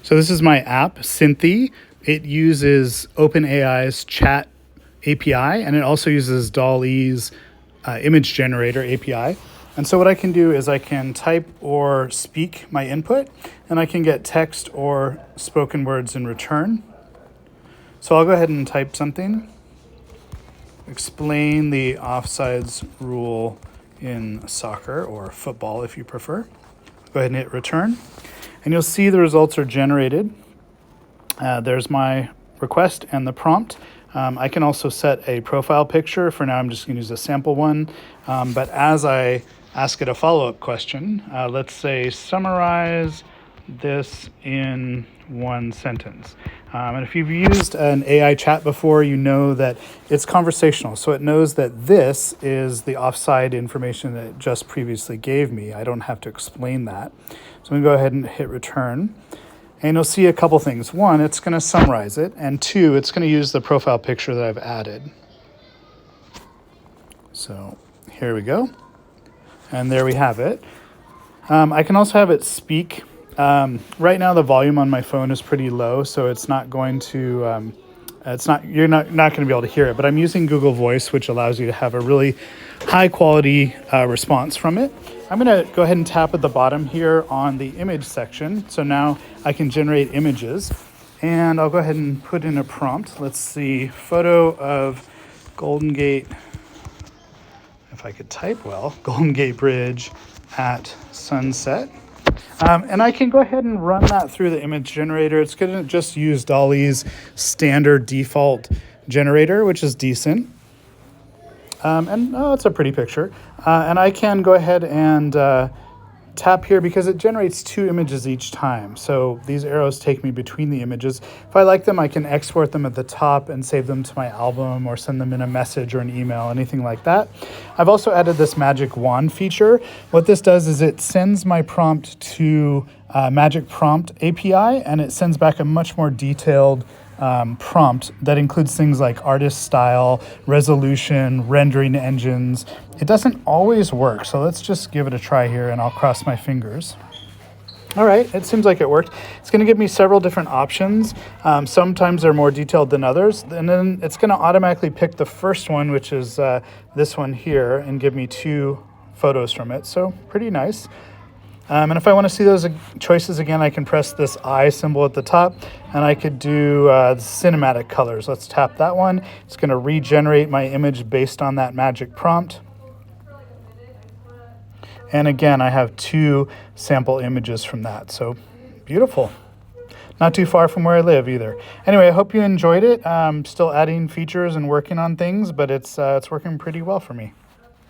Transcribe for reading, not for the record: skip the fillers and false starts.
So this is my app, Synthi. It uses OpenAI's chat API, and it also uses DALL-E's image generator API. And so what I can do is I can type or speak my input, and I can get text or spoken words in return. So I'll go ahead and type something. Explain the offsides rule in soccer, or football if you prefer. Go ahead and hit return. And you'll see the results are generated. There's my request and the prompt. I can also set a profile picture. For now, I'm just going to use a sample one. But as I ask it a follow-up question, let's say summarize this in one sentence. And if you've used an AI chat before, you know that it's conversational. So it knows that this is the offside information that it just previously gave me. I don't have to explain that. So I'm going to go ahead and hit return. And you'll see a couple things. One, it's going to summarize it. And two, it's going to use the profile picture that I've added. So here we go. And there we have it. I can also have it speak. Right now the volume on my phone is pretty low, so it's not going to, you're not going to be able to hear it, but I'm using Google Voice, which allows you to have a really high quality response from it. I'm going to go ahead and tap at the bottom here on the image section. So now I can generate images, and I'll go ahead and put in a prompt. Let's see, photo of Golden Gate, if I could type well, Golden Gate Bridge at sunset. And I can go ahead and run that through the image generator. It's going to just use DALL-E's standard default generator, which is decent. It's a pretty picture. And I can go ahead and tap here because it generates 2 images each time. So these arrows take me between the images. If I like them, I can export them at the top and save them to my album or send them in a message or an email, anything like that. I've also added this magic wand feature. What this does is it sends my prompt to Magic Prompt API, and it sends back a much more detailed prompt that includes things like artist style, resolution, rendering engines. It doesn't always work, so let's just give it a try here, and I'll cross my fingers. All right, it seems like it worked. It's going to give me several different options. Sometimes they're more detailed than others, and then it's going to automatically pick the first one, which is this one here, and give me 2 photos from it, so pretty nice. And if I want to see those choices again, I can press this eye symbol at the top, and I could do cinematic colors. Let's tap that one. It's going to regenerate my image based on that magic prompt. And again, I have 2 sample images from that. So beautiful. Not too far from where I live either. Anyway, I hope you enjoyed it. Still adding features and working on things, but it's working pretty well for me.